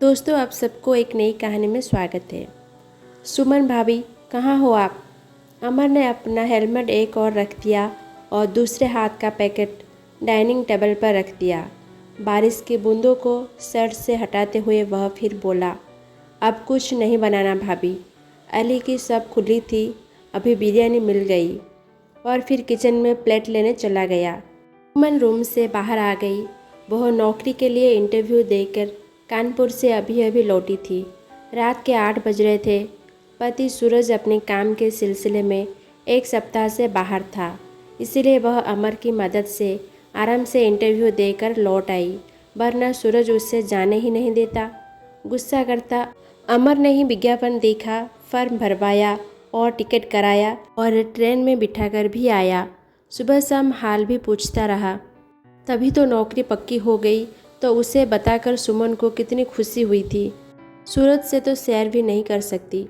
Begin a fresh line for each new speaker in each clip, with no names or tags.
दोस्तों, आप सबको एक नई कहानी में स्वागत है। सुमन भाभी, कहाँ हो आप? अमर ने अपना हेलमेट एक और रख दिया और दूसरे हाथ का पैकेट डाइनिंग टेबल पर रख दिया। बारिश की बूंदों को सर से हटाते हुए वह फिर बोला, अब कुछ नहीं बनाना भाभी। अली की सब खुली थी, अभी बिरयानी मिल गई। और फिर किचन में प्लेट लेने चला गया। सुमन रूम से बाहर आ गई। वह नौकरी के लिए इंटरव्यू देकर कानपुर से अभी अभी लौटी थी। रात के 8 बज रहे थे। पति सूरज अपने काम के सिलसिले में एक सप्ताह से बाहर था, इसीलिए वह अमर की मदद से आराम से इंटरव्यू देकर लौट आई, वरना सूरज उससे जाने ही नहीं देता। गुस्सा करता अमर ने ही विज्ञापन देखा, फॉर्म भरवाया और टिकट कराया और ट्रेन में बिठाकर भी आया। सुबह शाम हाल भी पूछता रहा। तभी तो नौकरी पक्की हो गई, तो उसे बताकर सुमन को कितनी खुशी हुई थी। सूरज से तो सैर भी नहीं कर सकती।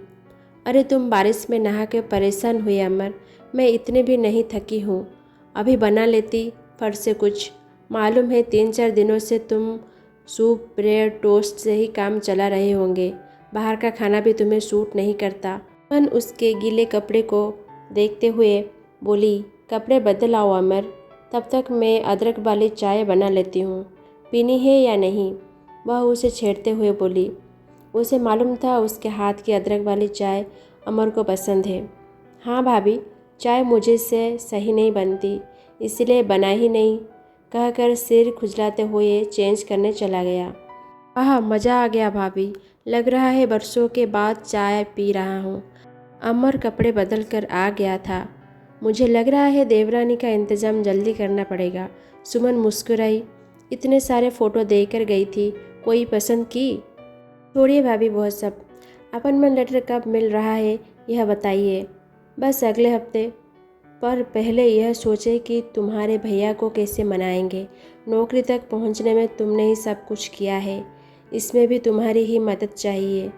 अरे तुम बारिश में नहा के परेशान हुए अमर, मैं इतने भी नहीं थकी हूँ। अभी बना लेती फट से कुछ। मालूम है 3-4 दिनों से तुम सूप ब्रेड टोस्ट से ही काम चला रहे होंगे। बाहर का खाना भी तुम्हें सूट नहीं करता। मन उसके गीले कपड़े को देखते हुए बोली, कपड़े बदल आओ अमर, तब तक मैं अदरक वाली चाय बना लेती हूँ। पीनी है या नहीं? वह उसे छेड़ते हुए बोली। उसे मालूम था उसके हाथ की अदरक वाली चाय अमर को पसंद है। हाँ भाभी, चाय मुझे से सही नहीं बनती, इसलिए बना ही नहीं, कहकर सिर खुजलाते हुए चेंज करने चला गया। आह, मज़ा आ गया भाभी, लग रहा है बरसों के बाद चाय पी रहा हूँ। अमर कपड़े बदल कर आ गया था। मुझे लग रहा है देवरानी का इंतज़ाम जल्दी करना पड़ेगा। सुमन मुस्कुराई। इतने सारे फ़ोटो देकर गई थी, कोई पसंद की? छोड़िए भाभी वह सब। अपॉइंटमेंट लेटर कब मिल रहा है यह बताइए। बस अगले हफ्ते। पर पहले यह सोचे कि तुम्हारे भैया को कैसे मनाएंगे। नौकरी तक पहुंचने में तुमने ही सब कुछ किया है, इसमें भी तुम्हारी ही मदद चाहिए।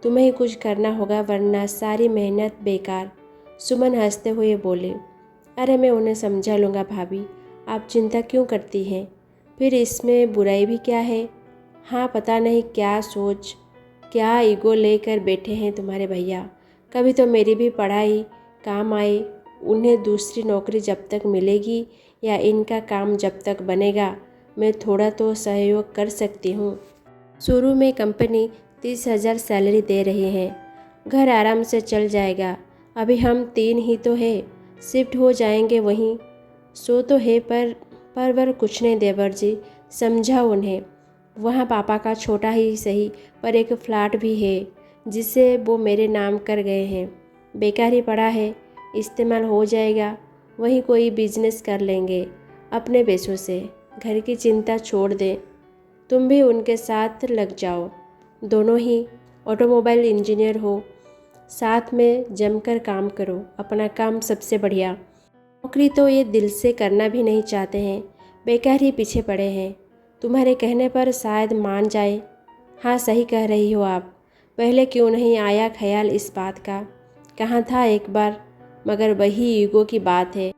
तुम्हें ही कुछ करना होगा, वरना सारी मेहनत बेकार। सुमन हंसते हुए बोले, अरे मैं उन्हें समझा लूँगा भाभी, आप चिंता क्यों करती हैं? फिर इसमें बुराई भी क्या है? हाँ, पता नहीं क्या सोच, क्या ईगो लेकर बैठे हैं तुम्हारे भैया। कभी तो मेरी भी पढ़ाई काम आए। उन्हें दूसरी नौकरी जब तक मिलेगी या इनका काम जब तक बनेगा, मैं थोड़ा तो सहयोग कर सकती हूँ। शुरू में कंपनी 30,000 सैलरी दे रही है, घर आराम से चल जाएगा। अभी हम 3 ही तो है, शिफ्ट हो जाएंगे वहीं। सो तो है, पर वर कुछ नहीं देवर जी, समझा उन्हें। वहाँ पापा का छोटा ही सही पर एक फ्लैट भी है, जिसे वो मेरे नाम कर गए हैं। बेकार ही पड़ा है, इस्तेमाल हो जाएगा। वहीं कोई बिजनेस कर लेंगे अपने पैसों से। घर की चिंता छोड़ दे, तुम भी उनके साथ लग जाओ। दोनों ही ऑटोमोबाइल इंजीनियर हो, साथ में जमकर काम करो। अपना काम सबसे बढ़िया। नौकरी तो ये दिल से करना भी नहीं चाहते हैं, बेकार ही पीछे पड़े हैं। तुम्हारे कहने पर शायद मान जाए। हाँ, सही कह रही हो आप। पहले क्यों नहीं आया ख्याल इस बात का? कहाँ था एक बार, मगर वही ईगो की बात है।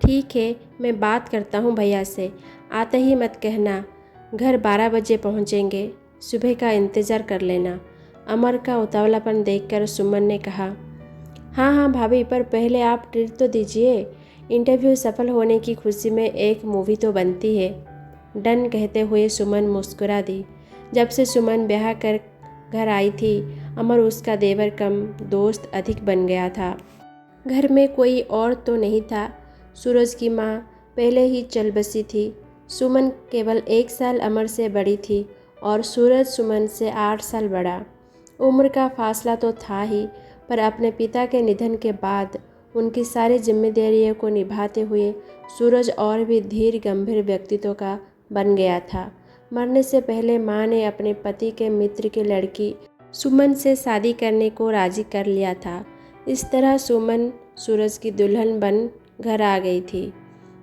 ठीक है, मैं बात करता हूँ भैया से। आते ही मत कहना, घर 12 बजे पहुँचेंगे, सुबह का इंतज़ार कर लेना। अमर का उतावलापन देखकर सुमन ने कहा, हाँ हाँ भाभी, पर पहले आप ट्रीट तो दीजिए। इंटरव्यू सफल होने की खुशी में एक मूवी तो बनती है। डन कहते हुए सुमन मुस्कुरा दी। जब से सुमन ब्याह कर घर आई थी, अमर उसका देवर कम दोस्त अधिक बन गया था। घर में कोई और तो नहीं था। सूरज की माँ पहले ही चल बसी थी। सुमन केवल 1 साल अमर से बड़ी थी और सूरज सुमन से 8 साल बड़ा। उम्र का फासला तो था ही, पर अपने पिता के निधन के बाद उनकी सारी जिम्मेदारियों को निभाते हुए सूरज और भी धीर गंभीर व्यक्तित्व का बन गया था। मरने से पहले माँ ने अपने पति के मित्र की लड़की सुमन से शादी करने को राजी कर लिया था। इस तरह सुमन सूरज की दुल्हन बन घर आ गई थी।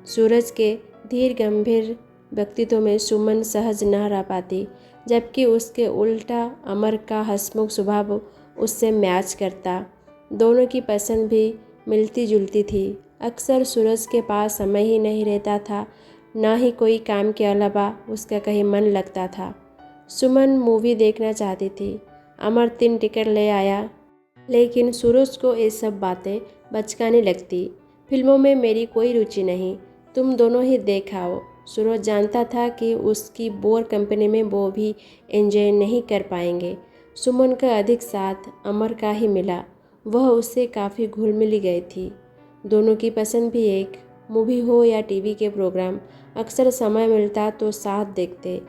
सूरज के धीर गंभीर व्यक्तित्व में सुमन सहज न रह पाती, जबकि उसके उल्टा अमर का हंसमुख स्वभाव उससे मैच करता। दोनों की पसंद भी मिलती जुलती थी। अक्सर सूरज के पास समय ही नहीं रहता था, न ही कोई काम के अलावा उसका कहीं मन लगता था। सुमन मूवी देखना चाहती थी। अमर 3 टिकट ले आया, लेकिन सूरज को ये सब बातें बचकानी लगती। फिल्मों में मेरी कोई रुचि नहीं, तुम दोनों ही देख आओ। सूरज जानता था कि उसकी बोर कंपनी में वो भी एंजॉय नहीं कर पाएंगे। सुमन का अधिक साथ अमर का ही मिला। वह उससे काफ़ी घुल मिल गई थी। दोनों की पसंद भी एक, मूवी हो या टीवी के प्रोग्राम, अक्सर समय मिलता तो साथ देखते।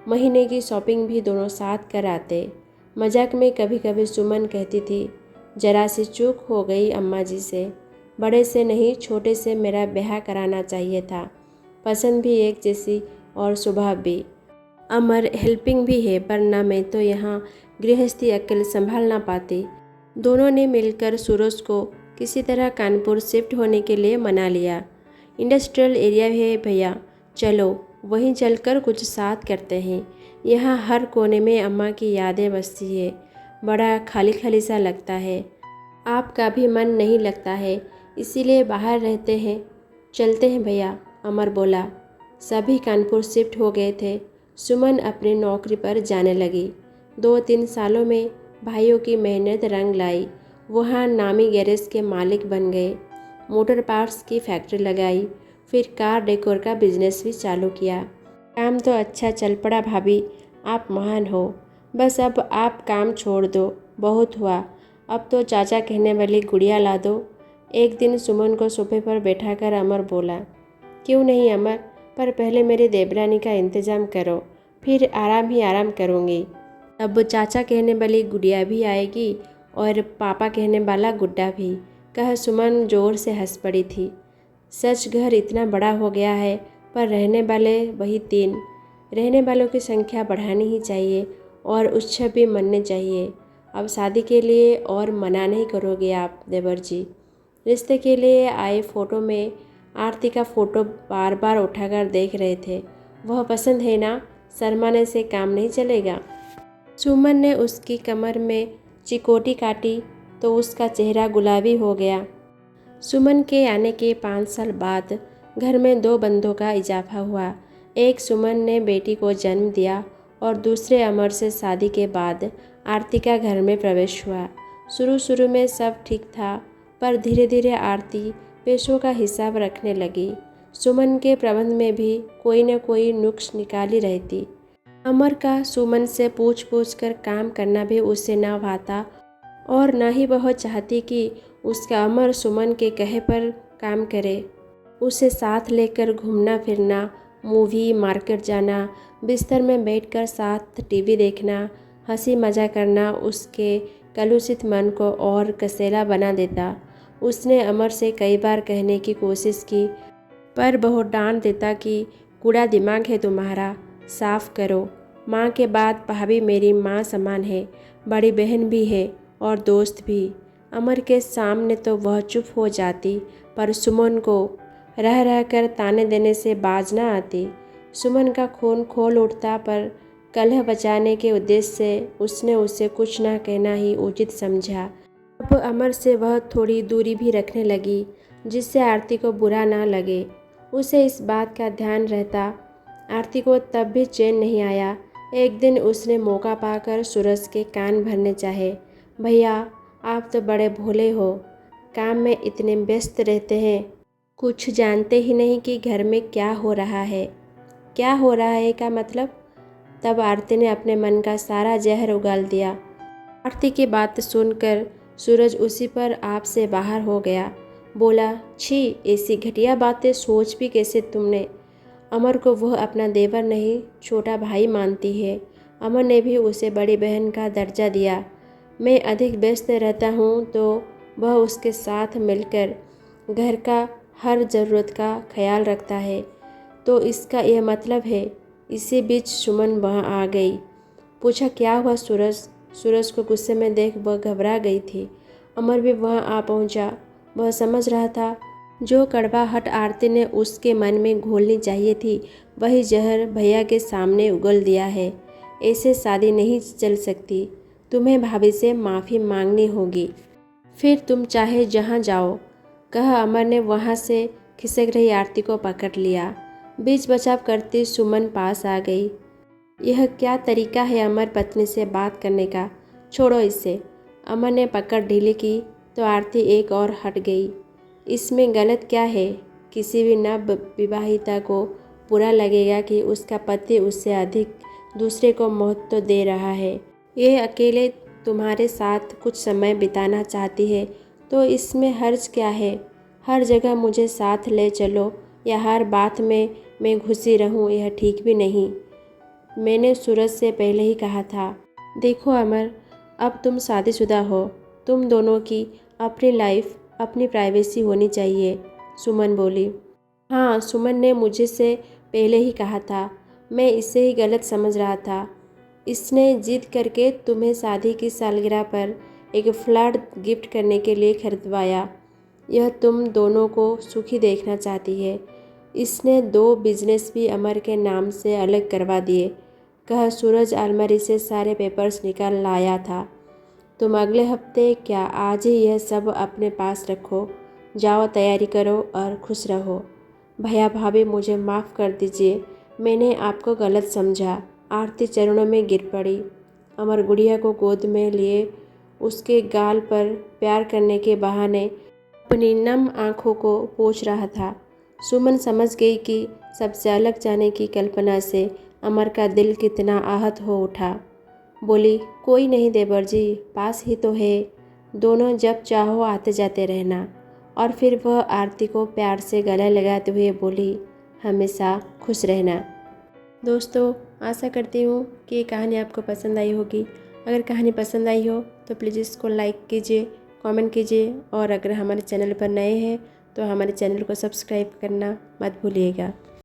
महीने की शॉपिंग भी दोनों साथ कर आते। मजाक में कभी कभी सुमन कहती थी, जरा सी चूक हो गई अम्मा जी से, बड़े से नहीं छोटे से मेरा ब्याह कराना चाहिए था। पसंद भी एक जैसी और स्वभाव भी। अमर हेल्पिंग भी है, वरना मैं तो यहाँ गृहस्थी अकेले संभाल ना पाती। दोनों ने मिलकर सूरज को किसी तरह कानपुर शिफ्ट होने के लिए मना लिया। इंडस्ट्रियल एरिया है भैया, चलो वहीं चलकर कुछ साथ करते हैं। यहाँ हर कोने में अम्मा की यादें बसती है, बड़ा खाली खाली सा लगता है। आपका भी मन नहीं लगता है, इसीलिए बाहर रहते हैं। चलते हैं भैया, अमर बोला। सभी कानपुर शिफ्ट हो गए थे। सुमन अपनी नौकरी पर जाने लगी। 2-3 सालों में भाइयों की मेहनत रंग लाई। वहाँ नामी गैरेज के मालिक बन गए, मोटर पार्ट्स की फैक्ट्री लगाई, फिर कार डेकोर का बिजनेस भी चालू किया। काम तो अच्छा चल पड़ा भाभी, आप महान हो। बस अब आप काम छोड़ दो, बहुत हुआ। अब तो चाचा कहने वाली गुड़िया ला दो। एक दिन सुमन को सोफे पर बैठाकर अमर बोला। क्यों नहीं अमर, पर पहले मेरी देवरानी का इंतज़ाम करो, फिर आराम ही आराम करूँगी। अब चाचा कहने वाली गुड़िया भी आएगी और पापा कहने वाला गुड्डा भी, कह सुमन जोर से हंस पड़ी थी। सच घर इतना बड़ा हो गया है, पर रहने वाले वही 3। रहने वालों की संख्या बढ़ानी ही चाहिए और उत्सव भी मनने चाहिए। अब शादी के लिए और मना नहीं करोगे आप देवर जी? रिश्ते के लिए आए फ़ोटो में आरती का फ़ोटो बार बार उठाकर देख रहे थे। वह पसंद है ना? शर्माने से काम नहीं चलेगा। सुमन ने उसकी कमर में चिकोटी काटी तो उसका चेहरा गुलाबी हो गया। सुमन के आने के 5 साल बाद घर में 2 बंदों का इजाफा हुआ। एक सुमन ने बेटी को जन्म दिया और दूसरे अमर से शादी के बाद आरती का घर में प्रवेश हुआ। शुरू में सब ठीक था, पर धीरे धीरे आरती पैसों का हिसाब रखने लगी। सुमन के प्रबंध में भी कोई न कोई नुक्स निकाली रहती। अमर का सुमन से पूछ कर काम करना भी उसे न भाता और न ही वह चाहती कि उसका अमर सुमन के कहे पर काम करे। उसे साथ लेकर घूमना फिरना, मूवी, मार्केट जाना, बिस्तर में बैठकर साथ टीवी देखना, हंसी मजाक करना उसके कलुषित मन को और कसेला बना देता। उसने अमर से कई बार कहने की कोशिश की, पर वह डांट देता कि कूड़ा दिमाग है तुम्हारा, साफ करो। माँ के बाद भाभी मेरी माँ समान है, बड़ी बहन भी है और दोस्त भी। अमर के सामने तो वह चुप हो जाती, पर सुमन को रह रह कर ताने देने से बाज न आती। सुमन का खून खोल उठता, पर कलह बचाने के उद्देश्य से उसने उसे कुछ न कहना ही उचित समझा। अब अमर से वह थोड़ी दूरी भी रखने लगी, जिससे आरती को बुरा ना लगे। उसे इस बात का ध्यान रहता। आरती को तब भी चैन नहीं आया। एक दिन उसने मौका पाकर सूरज के कान भरने चाहे। भैया, आप तो बड़े भोले हो, काम में इतने व्यस्त रहते हैं, कुछ जानते ही नहीं कि घर में क्या हो रहा है। क्या हो रहा है का मतलब? तब आरती ने अपने मन का सारा जहर उगाल दिया। आरती की बात सुनकर सूरज उसी पर आप से बाहर हो गया। बोला, छी, ऐसी घटिया बातें सोच भी कैसे तुमने? अमर को वह अपना देवर नहीं छोटा भाई मानती है। अमर ने भी उसे बड़ी बहन का दर्जा दिया। मैं अधिक व्यस्त रहता हूँ तो वह उसके साथ मिलकर घर का हर ज़रूरत का ख्याल रखता है, तो इसका यह मतलब है। इसी बीच सुमन वहाँ आ गई। पूछा, क्या हुआ सूरज? सूरज को गुस्से में देख वह घबरा गई थी। अमर भी वहाँ आ पहुँचा। वह समझ रहा था जो कड़वाहट आरती ने उसके मन में घोलनी चाहिए थी, वही जहर भैया के सामने उगल दिया है। ऐसे शादी नहीं चल सकती। तुम्हें भाभी से माफ़ी मांगनी होगी, फिर तुम चाहे जहाँ जाओ, कहा अमर ने वहाँ से खिसक रही आरती को पकड़ लिया। बीच बचाव करती सुमन पास आ गई। यह क्या तरीका है अमर पत्नी से बात करने का? छोड़ो इसे। अमर ने पकड़ ढीली की तो आरती एक और हट गई। इसमें गलत क्या है? किसी भी नव विवाहिता को बुरा लगेगा कि उसका पति उससे अधिक दूसरे को महत्व दे रहा है। यह अकेले तुम्हारे साथ कुछ समय बिताना चाहती है तो इसमें हर्ज क्या है? हर जगह मुझे साथ ले चलो या हर बात में मैं घुसी रहूं, यह ठीक भी नहीं। मैंने सूरज से पहले ही कहा था। देखो अमर, अब तुम शादीशुदा हो, तुम दोनों की अपनी लाइफ, अपनी प्राइवेसी होनी चाहिए, सुमन बोली। हाँ, सुमन ने मुझे से पहले ही कहा था। मैं इसे ही गलत समझ रहा था। इसने जिद करके तुम्हें शादी की सालगिरह पर एक फ्लैट गिफ्ट करने के लिए खरीदवाया। यह तुम दोनों को सुखी देखना चाहती है। इसने 2 बिजनेस भी अमर के नाम से अलग करवा दिए। कह सूरज अलमारी से सारे पेपर्स निकाल लाया था। तुम अगले हफ्ते क्या आज ही यह सब अपने पास रखो। जाओ, तैयारी करो और खुश रहो। भैया भाभी, मुझे माफ़ कर दीजिए, मैंने आपको गलत समझा। आरती चरणों में गिर पड़ी। अमर गुड़िया को गोद में लिए उसके गाल पर प्यार करने के बहाने अपनी नम आँखों को पोंछ रहा था। सुमन समझ गई कि सबसे अलग जाने की कल्पना से अमर का दिल कितना आहत हो उठा। बोली, कोई नहीं देवर जी, पास ही तो है, दोनों जब चाहो आते जाते रहना। और फिर वह आरती को प्यार से गले लगाते हुए बोली, हमेशा खुश रहना। दोस्तों, आशा करती हूँ कि ये कहानी आपको पसंद आई होगी। अगर कहानी पसंद आई हो तो प्लीज़ इसको लाइक कीजिए, कमेंट कीजिए और अगर हमारे चैनल पर नए हैं तो हमारे चैनल को सब्सक्राइब करना मत भूलिएगा।